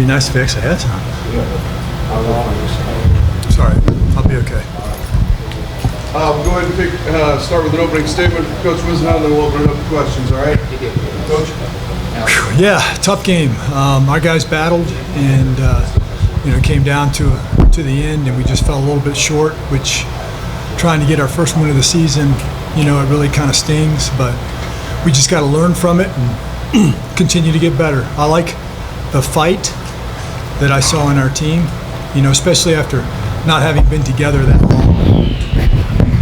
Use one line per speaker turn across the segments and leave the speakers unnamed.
nice if we actually had time. Sorry, I'll be okay.
We'll go ahead and start with an opening statement from Coach Wisnall, and then we'll open it up to questions, all right? Coach?
Yeah, tough game. Our guys battled and, came down to the end, and we just fell a little bit short, which trying to get our first win of the season, it really kind of stings, but we just got to learn from it and continue to get better. I like the fight that I saw in our team, especially after not having been together that long.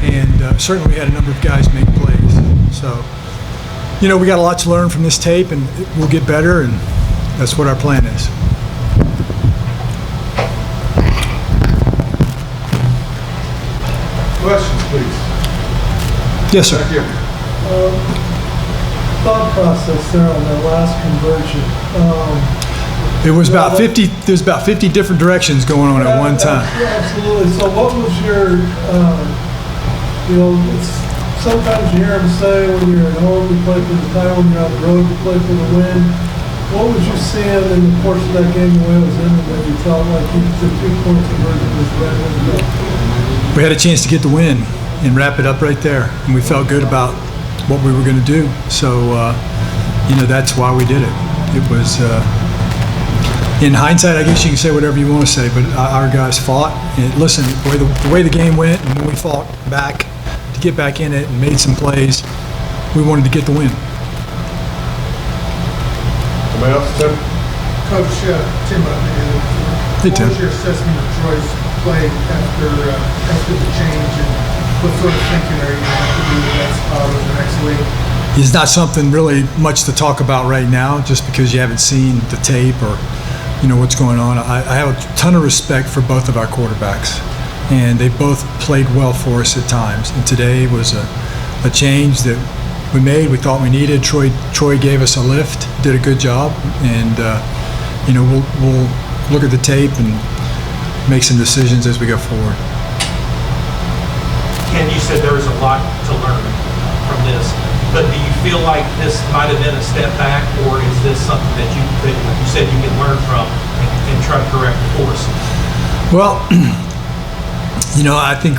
And certainly we had a number of guys make plays. So, we got a lot to learn from this tape, and we'll get better, and that's what our plan is.
Questions, please.
Yes, sir.
Back here.
Thought process there on that last conversion.
It was about 50. There's about 50 different directions going on at one time.
Yeah, absolutely. So, what was your? Sometimes you hear them say when you're at home you play for the title, when you're on the road you play for the win. What was you seeing in the course of that game, the way it was ended, that you felt like the 2-point conversion was the right way to go?
We had a chance to get the win and wrap it up right there, and we felt good about what we were going to do. So, that's why we did it. It was, in hindsight, I guess you can say whatever you want to say, but our guys fought. And listen, the way the game went, and when we fought back to get back in it and made some plays, we wanted to get the win.
Somebody else, Tim?
Coach, Tim,
Hey, Tim.
what was your assessment of Troy's play after the change, and what sort of thinking are you going to have to do with that spot over the next week?
It's not something really much to talk about right now, just because you haven't seen the tape or what's going on. I have a ton of respect for both of our quarterbacks, and they both played well for us at times. And today was a change that we made. We thought we needed. Troy gave us a lift, did a good job, and we'll look at the tape and make some decisions as we go forward.
Ken, you said there was a lot to learn from this, but do you feel like this might have been a step back, or is this something that you said you can learn from and try to correct the course?
Well, I think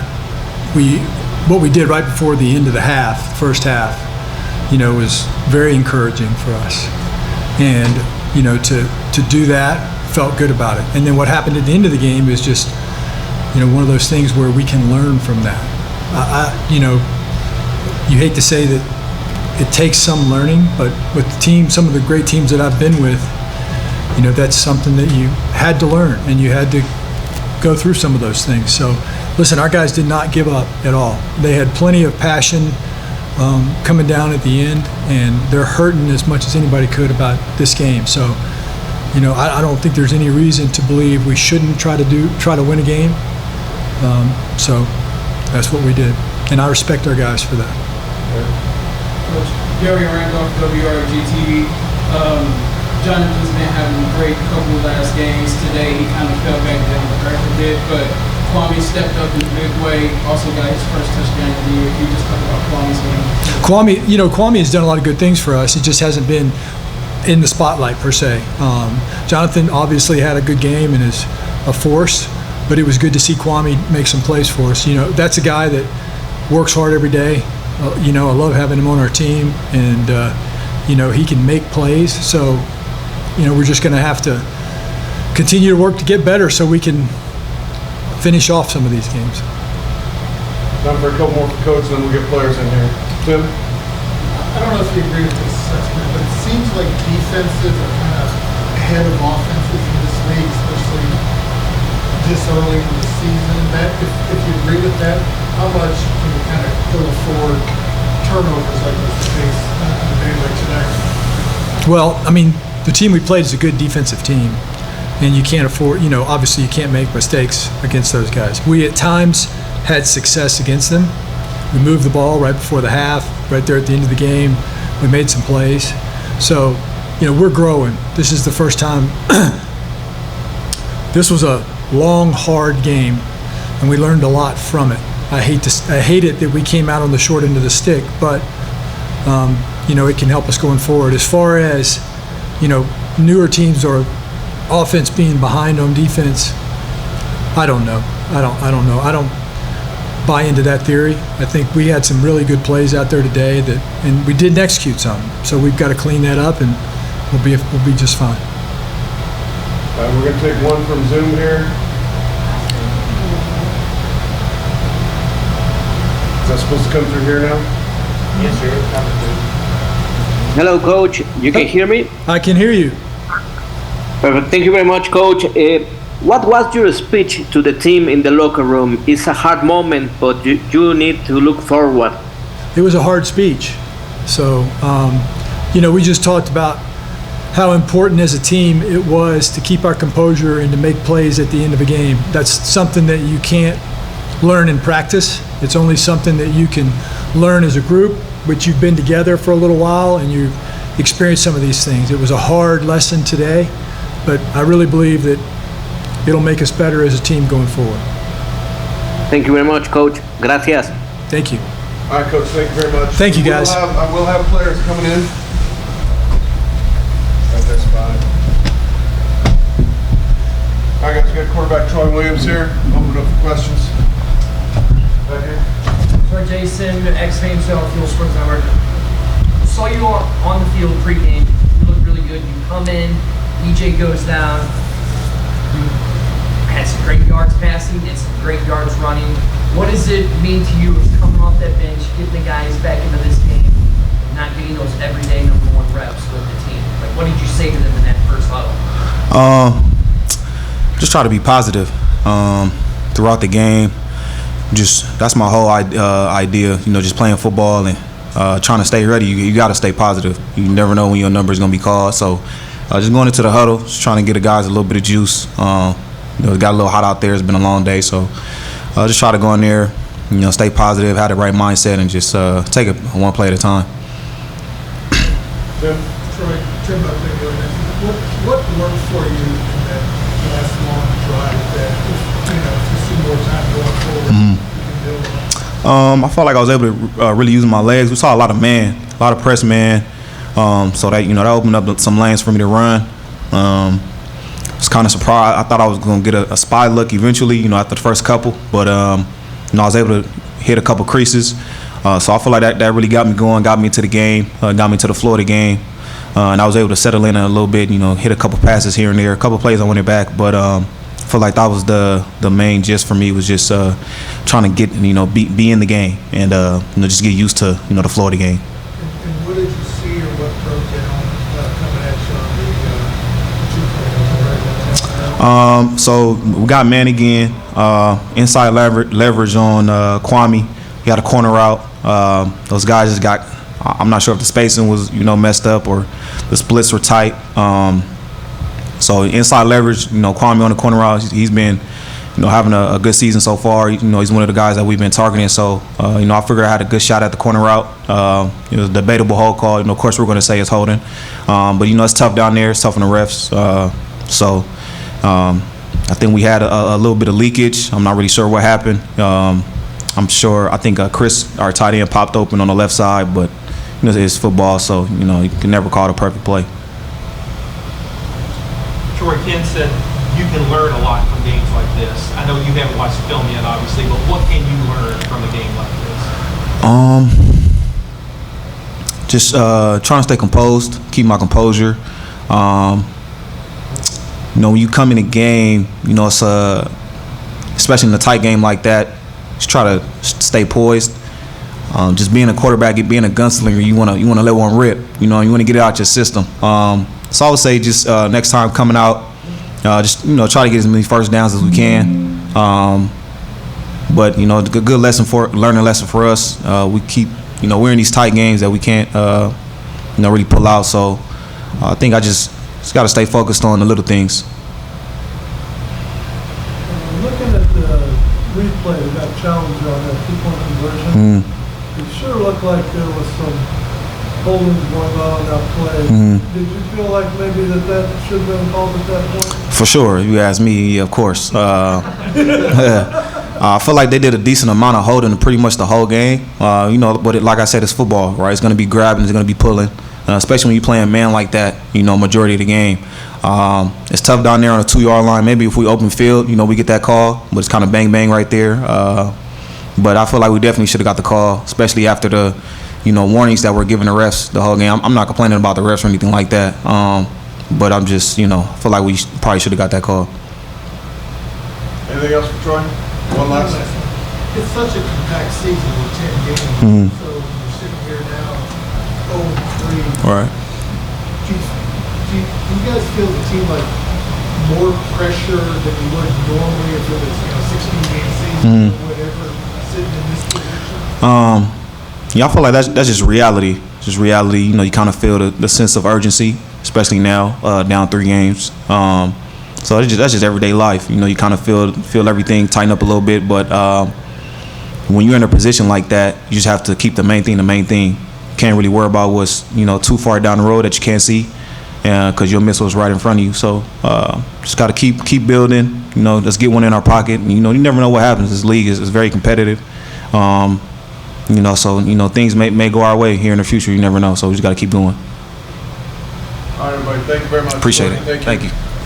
what we did right before the end of the first half, was very encouraging for us, and to do that, felt good about it. And then what happened at the end of the game is just one of those things where we can learn from that. You hate to say that it takes some learning, but with the team, some of the great teams that I've been with, that's something that you had to learn, and you had to go through some of those things. So listen, our guys did not give up at all. They had plenty of passion coming down at the end, and they're hurting as much as anybody could about this game. So I don't think there's any reason to believe we shouldn't try to win a game. So that's what we did, and I respect our guys for that.
Coach Gary Randolph, WRGT. Jonathan's been having a great couple of last games. Today he kind of fell back down the earth a bit, but Kwame stepped up in a big way. Also got his first touchdown of the year. Can you just talk about Kwame's game?
Kwame has done a lot of good things for us. It just hasn't been in the spotlight per se. Jonathan obviously had a good game and is a force, but it was good to see Kwame make some plays for us. That's a guy that works hard every day. I love having him on our team, and he can make plays. So, we're just going to have to continue to work to get better so we can finish off some of these games.
Time for a couple more for Coach, then we'll get players in here. Tim?
I don't know if you agree with this assessment, but it seems like defenses are kind of ahead of offenses in this league, especially this early in the season. That, if you agree with that, how much can you kind of ill afford turnovers like this face on a day like today?
Well, the team we played is a good defensive team, and you can't afford, obviously you can't make mistakes against those guys. We at times had success against them. We moved the ball right before the half, right there at the end of the game. We made some plays. So, we're growing. This is the first time. This was a long, hard game, and we learned a lot from it. I hate it that we came out on the short end of the stick, but it can help us going forward. As far as newer teams or offense being behind on defense, I don't know. I don't know. I don't buy into that theory. I think we had some really good plays out there today and we didn't execute some. So we've got to clean that up, and we'll be just fine.
We're going to take one from Zoom here. Is that supposed to come through here now?
Yes, sir. It's coming through.
Hello, Coach. You can hear me?
I can hear you.
Perfect. Thank you very much, Coach. What was your speech to the team in the locker room? It's a hard moment, but you need to look forward.
It was a hard speech. So, we just talked about how important as a team it was to keep our composure and to make plays at the end of a game. That's something that you can't learn in practice. It's only something that you can learn as a group, which you've been together for a little while and you've experienced some of these things. It was a hard lesson today, but I really believe that it'll make us better as a team going forward.
Thank you very much, Coach. Gracias.
Thank you.
All right, Coach, thank you very much.
Thank you, guys.
I will have players coming in. Right, that's fine. All right, guys, we got quarterback Troy Williams here. Open it up for questions. Right here.
Troy Jason, ex-fame show, Fuel Springs Network. Saw you on the field pregame. You look really good. You come in, EJ goes down. You had some great yards passing and some great yards running. What does it mean to you of coming off that bench, getting the guys back into this game, and not getting those everyday #1 reps with the team? Like, what did you say to them in that first huddle?
Just try to be positive throughout the game. That's my whole idea. Just playing football and trying to stay ready. You got to stay positive. You never know when your number is going to be called. So just going into the huddle, just trying to get the guys a little bit of juice. It got a little hot out there. It's been a long day, so just try to go in there, stay positive, have the right mindset, and just take it one play at a time.
Tim?
Troy, Tim, I think what worked for you in that last long drive that, if you see more time going forward, you can build on?
I felt like I was able to really use my legs. We saw a lot of press man, so that that opened up some lanes for me to run. I was kind of surprised. I thought I was going to get a spy look eventually, after the first couple, but I was able to hit a couple creases. So I feel like that really got me going, got me to the game, got me to the floor of the game, and I was able to settle in a little bit, hit a couple passes here and there, a couple plays I went it back, but I feel like that was the main gist for me, was just trying to get, be in the game and just get used to the floor of the game.
And what did you see or what broke down coming at you on the 2
So we got man again, inside leverage on Kwame. He had a corner out. Those guys just got, I'm not sure if the spacing was, messed up or the splits were tight. So inside leverage, Kwame on the corner out, he's been, having a good season so far. He's one of the guys that we've been targeting. So, I figured I had a good shot at the corner route. It was a debatable hold call. Of course, we're going to say it's holding. But, it's tough down there. It's tough on the refs. I think we had a little bit of leakage. I'm not really sure what happened. I think Chris, our tight end, popped open on the left side, but it's football, so you can never call it a perfect play.
Troy, Ken said you can learn a lot from games like this. I know you haven't watched the film yet, obviously, but what can you learn from a game like this?
Just trying to stay composed, keep my composure. When you come in a game, it's especially in a tight game like that, just try to stay poised. Just being a quarterback, being a gunslinger, you want to let one rip. You want to get it out your system. So I would say just next time coming out, just try to get as many first downs as we can. But the good learning lesson for us. We keep we're in these tight games that we can't really pull out. So I think I just got to stay focused on the little things.
Looking at the replay, that challenge on that 2-point conversion, it sure looked like there was some holding going on that play. Did you feel like maybe that should have been called at that point?
For sure. If you ask me, of course. I feel like they did a decent amount of holding pretty much the whole game. But like I said, it's football, right? It's going to be grabbing, it's going to be pulling. especially when you playing man like that. You know, majority of the game. It's tough down there on the 2-yard line. Maybe if we open field, you know, we get that call, but it's kind of bang bang right there. But I feel like we definitely should have got the call, especially after the, you know, warnings that were given the refs the whole game. I'm not complaining about the refs or anything like that. But I'm just, you know, I feel like we probably should have got that call.
Anything else for Troy? One last.
It's such a compact season with 10 games, so you're sitting here now 0-3.
Right.
Do you guys feel the team like more pressure than you would normally if it was, you know, 16-game season or whatever, sitting in this position?
Yeah, I feel like that's just reality. Just reality. You know, you kind of feel the sense of urgency, especially now, down 3 games. So that's just everyday life. You know, you kind of feel everything tighten up a little bit. But when you're in a position like that, you just have to keep the main thing the main thing. You can't really worry about what's, you know, too far down the road that you can't see, because you'll miss what's right in front of you. So just got to keep building. You know, let's get one in our pocket. And, you know, you never know what happens. This league is very competitive. You know, so, you know, things may go our way here in the future. You never know. So we just got to keep going.
All right, everybody. Thank you very much.
Appreciate it.
Thank you.
Thank you.